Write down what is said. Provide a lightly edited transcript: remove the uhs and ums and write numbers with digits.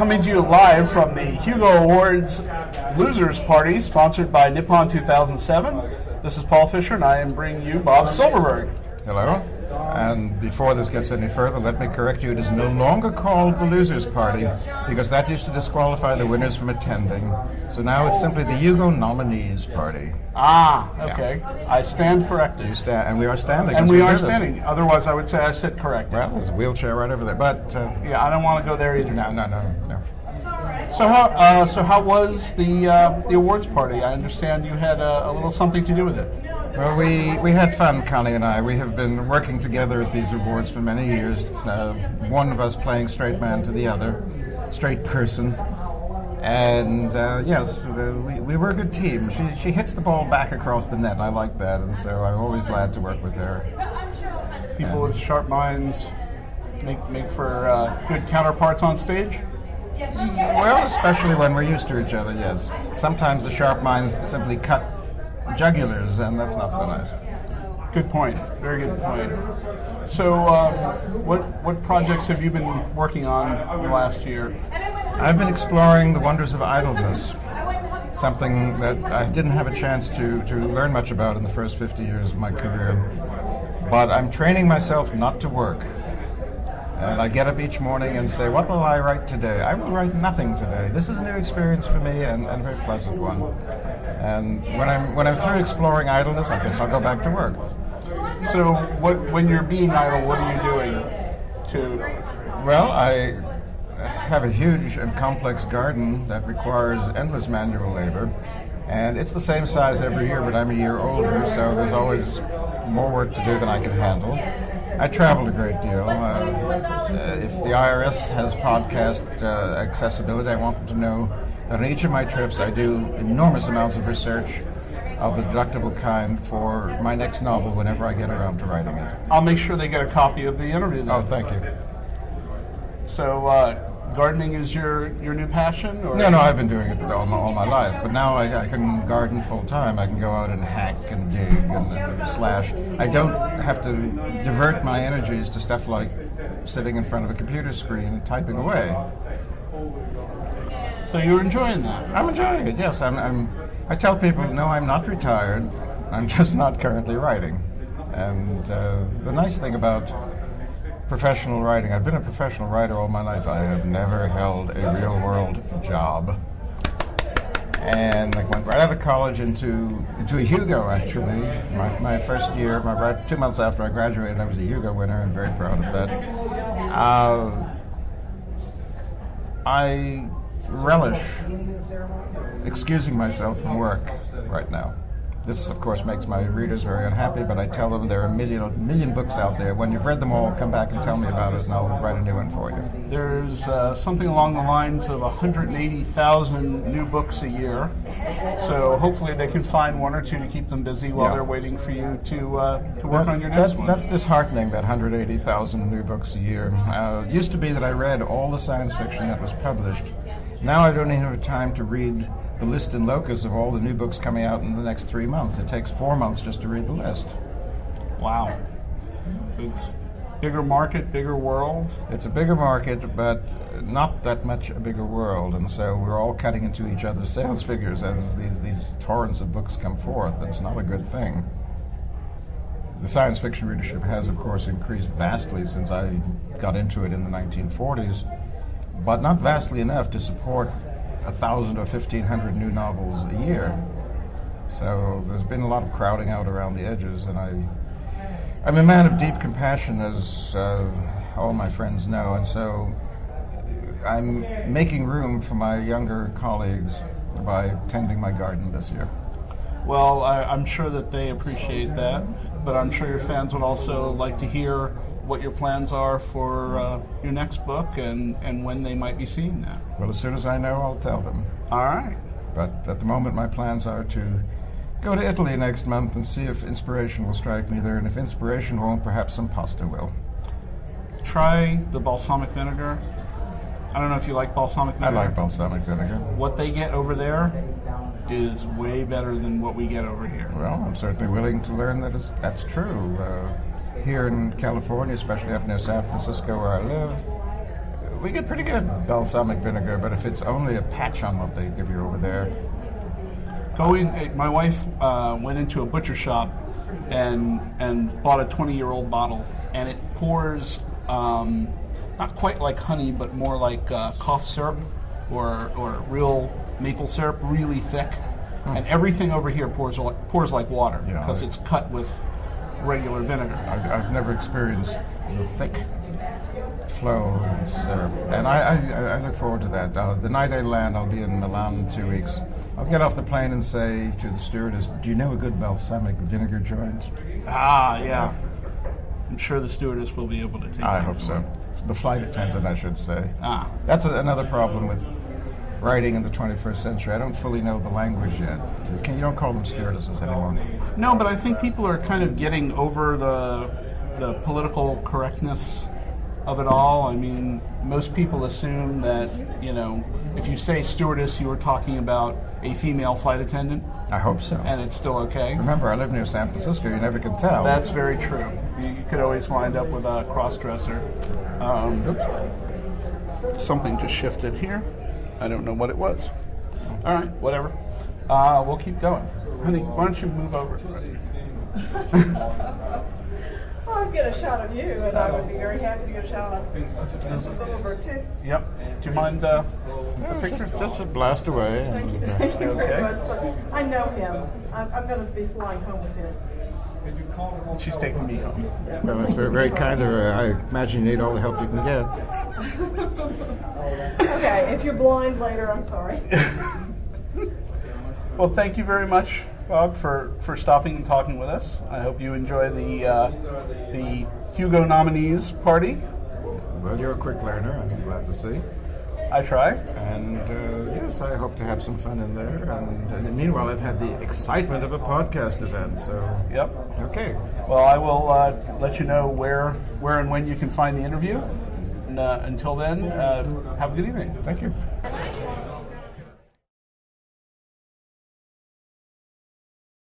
coming to you live from the Hugo Awards Losers Party, sponsored by Nippon 2007. This is Paul Fischer, and I am bringing you Bob Silverberg. Hello. And before this gets any further, let me correct you. It is no longer called the Losers Party, because that used to disqualify the winners from attending. So now it's simply the Hugo Nominees Party. Ah, okay. Yeah. I stand corrected. You stand, and we are standing. And we are standing. Otherwise, I would say I said corrected. Well, there's a wheelchair right over there, but yeah, I don't want to go there either. No. So how was the awards party? I understand you had a little something to do with it. Well, we had fun, Connie and I. We have been working together at these awards for many years. One of us playing straight man to the other, straight person. And yes, we were a good team. She hits the ball back across the net. I like that, and so I'm always glad to work with her. People with sharp minds make for good counterparts on stage? Well, especially when we're used to each other, yes. Sometimes the sharp minds simply cut jugulars, and that's not so nice. Good point. Very good point. So, what projects have you been working on in the last year? I've been exploring the wonders of idleness, something that I didn't have a chance to learn much about in the first 50 years of my career. But I'm training myself not to work. And I get up each morning and say, what will I write today? I will write nothing today. This is a new experience for me and a very pleasant one. And when I'm through exploring idleness, I guess I'll go back to work. So when you're being idle, what are you doing to... Well, I have a huge and complex garden that requires endless manual labor. And it's the same size every year, but I'm a year older, so there's always more work to do than I can handle. I traveled a great deal. If the IRS has podcast accessibility, I want them to know that on each of my trips I do enormous amounts of research of the deductible kind for my next novel whenever I get around to writing it. I'll make sure they get a copy of the interview then. Oh, thank you. So, gardening is your new passion? Or? No, I've been doing it all my life, but now I can garden full time. I can go out and hack and dig and slash. I don't have to divert my energies to stuff like sitting in front of a computer screen and typing away. So you're enjoying that? I'm enjoying it, yes. I tell people, no, I'm not retired. I'm just not currently writing. And the nice thing about professional writing, I've been a professional writer all my life. I have never held a real-world job. And I went right out of college into a Hugo, actually. My first year, 2 months after I graduated, I was a Hugo winner. I'm very proud of that. I relish excusing myself from work right now. This, of course, makes my readers very unhappy, but I tell them there are a million books out there. When you've read them all, come back and tell me about it, and I'll write a new one for you. There's something along the lines of 180,000 new books a year, so hopefully they can find one or two to keep them busy while they're waiting for you to work on your next one. That's disheartening, that 180,000 new books a year. It used to be that I read all the science fiction that was published. Now I don't even have time to read the list and locus of all the new books coming out in the next 3 months. It takes 4 months just to read the list. Wow. It's bigger market, bigger world. It's a bigger market, but not that much a bigger world, and so we're all cutting into each other's sales figures as these torrents of books come forth, and it's not a good thing. The science fiction readership has, of course, increased vastly since I got into it in the 1940s, but not vastly enough to support 1,000 or 1,500 new novels a year. So there's been a lot of crowding out around the edges, and I'm a man of deep compassion, as all my friends know, and so I'm making room for my younger colleagues by tending my garden this year. Well, I'm sure that they appreciate that, but I'm sure your fans would also like to hear what your plans are for your next book and when they might be seeing that. Well, as soon as I know, I'll tell them. All right. But at the moment, my plans are to go to Italy next month and see if inspiration will strike me there, and if inspiration won't, perhaps some pasta will. Try the balsamic vinegar. I don't know if you like balsamic vinegar. I like balsamic vinegar. What they get over there is way better than what we get over here. Well, I'm certainly willing to learn that's true. Here in California, especially up near San Francisco where I live, We get pretty good balsamic vinegar, but if it's only a patch on what they give you over there, My wife went into a butcher shop and bought a 20-year-old bottle, and it pours not quite like honey, but more like cough syrup or real maple syrup, really thick. And everything over here pours like water because it's cut with regular vinegar. I've never experienced the thick flow of syrup, and I look forward to that. The night I land, I'll be in Milan in 2 weeks. I'll get off the plane and say to the stewardess, "Do you know a good balsamic vinegar joint?" Yeah. I'm sure the stewardess will be able to take I that. hope so. The flight attendant, I should say. That's another problem with writing in the 21st century. I don't fully know the language yet. You don't call them stewardesses anymore. No, but I think people are kind of getting over the political correctness of it all. I mean, most people assume that, if you say stewardess, you were talking about a female flight attendant. I hope so. And it's still okay. Remember, I live near San Francisco. You never can tell. That's very true. You could always wind up with a cross-dresser. Something just shifted here. I don't know what it was. All right, whatever. We'll keep going. Honey, why don't you move over? I was getting a shot of you, and I would be very happy to get a shot of Mr. Silverberg, too. Yep. Do you mind a picture? Just a blast away. Thank you very Okay. much. So, I know him. I'm going to be flying home with him. She's taking me home. Well, that's very, very kind of her. I imagine you need all the help you can get. Okay, if you're blind later, I'm sorry. Well, thank you very much, Bob, for stopping and talking with us. I hope you enjoy the Hugo nominees party. Well, you're a quick learner, I'm glad to see. I try. And yes, I hope to have some fun in there. And meanwhile, I've had the excitement of a podcast event, so... Yep. Okay. Well, I will let you know where and when you can find the interview. And until then, have a good evening. Thank you.